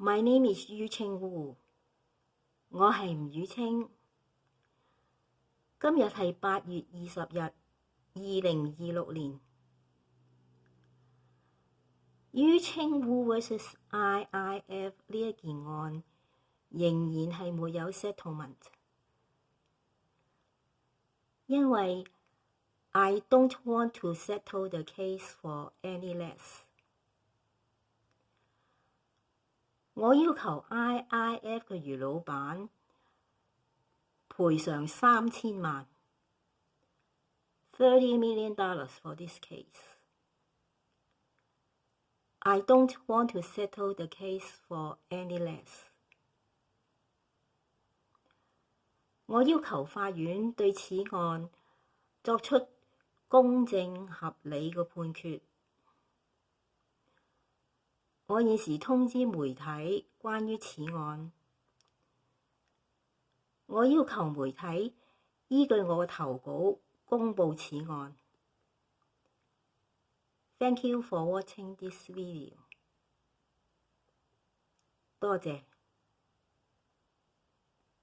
My name is Yu Ching Wu， 我係吳宇清。今日係8月20日，2026年。Yu Ching Wu vs IIF 呢一件案仍然係沒有 settlement， 因為 I don't want to settle the case for any less。我要求 IIF 嘅余老闆賠償3000萬$30 million for this case。I don't want to settle the case for any less。我要求法院對此案作出公正合理嘅判決。我現時通知媒體關於此案。我要求媒體依據我嘅投稿公佈此案。Thank you for watching this video。多謝。